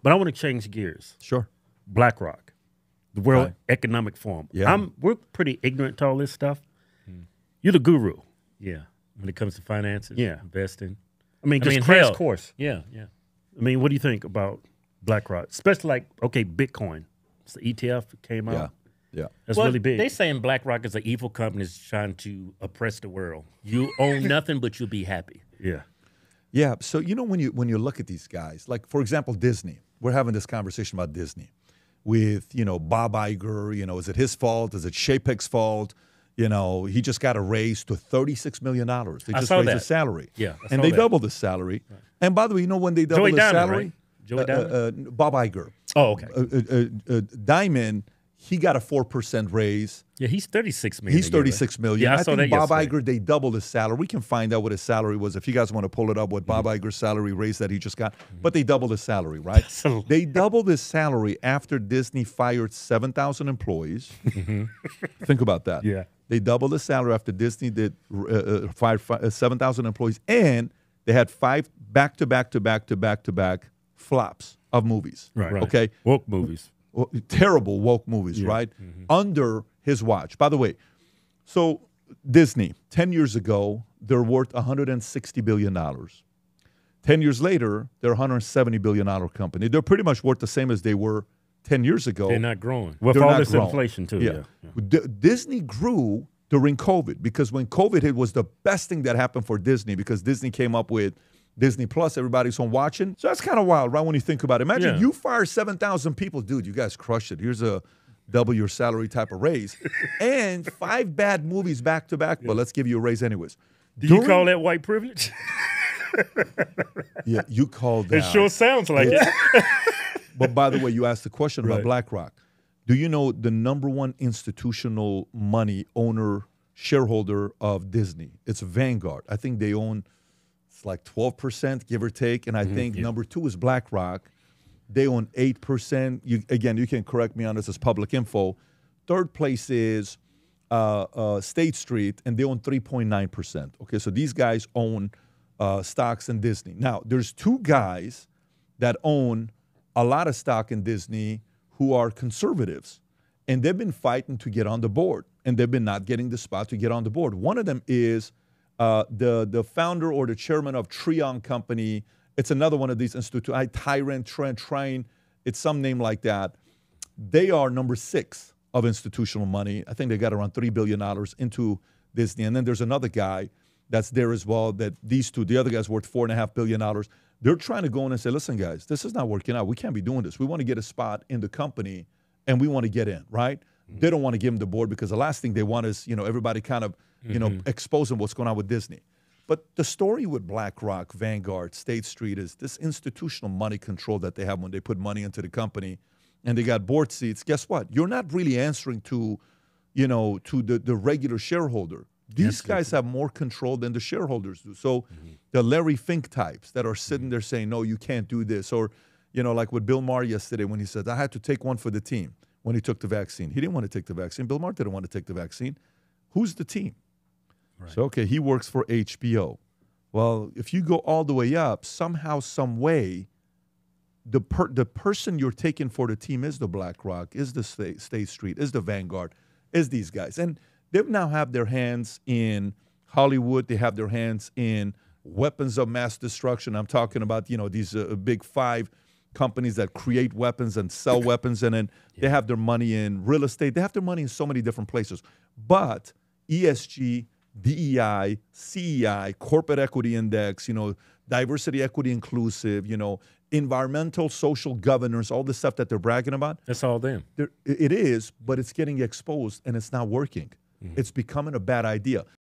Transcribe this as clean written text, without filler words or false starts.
But I want to change gears. Sure. BlackRock, the World Right. Economic Forum. Yeah. We're pretty ignorant to all this stuff. You're the guru. Yeah. When it comes to finances, investing. I mean, just crash hell. course. Yeah, yeah. I mean, what do you think about BlackRock? Especially like, okay, Bitcoin. It's the ETF that came Yeah. out. Yeah. That's Well, really big. they saying BlackRock is an evil company that's trying to oppress the world. You own nothing, but you'll be happy. yeah. Yeah. So when you look at these guys, like for example, Disney. We're having this conversation about Disney with Bob Iger. Is it his fault? Is it Chapek's fault? He just got a raise to $36 million. They just saw raised that. his salary. Yeah, I and saw they that. doubled his salary. Right. And by the way, when they doubled Joey his Diamond, salary? right? Joey Diamond? Bob Iger. Oh, okay. Diamond, he got a 4% raise. Yeah, he's $36 million. He's $36 million. Yeah, I I saw think that Bob yesterday. Iger, they doubled his salary. We can find out what his salary was if you guys want to pull it up, what Bob Iger's salary raise that he just got. But they doubled his salary, right? So- They doubled his salary after Disney fired 7,000 employees. Think about that. Yeah. They doubled his salary after Disney did fired 7,000 employees, and they had 5 back-to-back flops of movies. Right. Okay. Woke movies. Terrible woke movies, right? Under his watch. By the way, so Disney, 10 years ago, they're worth $160 billion. 10 years later, they're a $170 billion company. They're pretty much worth the same as they were 10 years ago. They're not growing. With They're all not this growing. inflation, too. Yeah. Disney grew during COVID because when COVID hit was the best thing that happened for Disney because Disney came up with Disney Plus, everybody's home watching. So that's kind of wild, right, when you think about it. Imagine you fire 7,000 people. Dude, you guys crushed it. Here's a double your salary type of raise. And 5 bad movies back to back, but let's give you a raise anyways. Do you call that white privilege? Yeah, you called that. It sure sounds like it. But by the way, you asked the question about Right. BlackRock. Do you know the number one institutional money owner, shareholder of Disney? It's Vanguard. I think they own like 12%, give or take. And I think number 2 is BlackRock. They own 8%. You can correct me on this as public info. Third place is State Street, and they own 3.9%. Okay, so these guys own stocks in Disney. Now, there's 2 guys that own a lot of stock in Disney who are conservatives, and they've been fighting to get on the board, and they've been not getting the spot to get on the board. One of them is the founder or the chairman of Trion Company. It's another one of these institutions. Train. It's some name like that. They are number 6 of institutional money. I think they got around $3 billion into Disney. And then there's another guy that's there as well. That these 2, the other guy's worth $4.5 billion. They're trying to go in and say, listen, guys, this is not working out. We can't be doing this. We want to get a spot in the company, and we want to get in, right? They don't want to give them the board because the last thing they want is, everybody kind of, exposing what's going on with Disney. But the story with BlackRock, Vanguard, State Street is this institutional money control that they have when they put money into the company, and they got board seats. Guess what? You're not really answering to the regular shareholder. These guys have more control than the shareholders do. So the Larry Fink types that are sitting there saying, no, you can't do this. Or, like with Bill Maher yesterday when he said, I had to take one for the team when he took the vaccine. He didn't want to take the vaccine. Bill Maher didn't want to take the vaccine. Who's the team? Right. So, okay, he works for HBO. Well, if you go all the way up, somehow, some way, the person you're taking for the team is the BlackRock, is the State Street, is the Vanguard, is these guys. And they now have their hands in Hollywood. They have their hands in weapons of mass destruction. I'm talking about, these big 5 companies that create weapons and sell weapons. And then they have their money in real estate. They have their money in so many different places. But ESG, DEI, CEI, corporate equity index, diversity, equity, inclusive, environmental, social governance, all the stuff that they're bragging about. That's all them. It is, but it's getting exposed and it's not working. It's becoming a bad idea.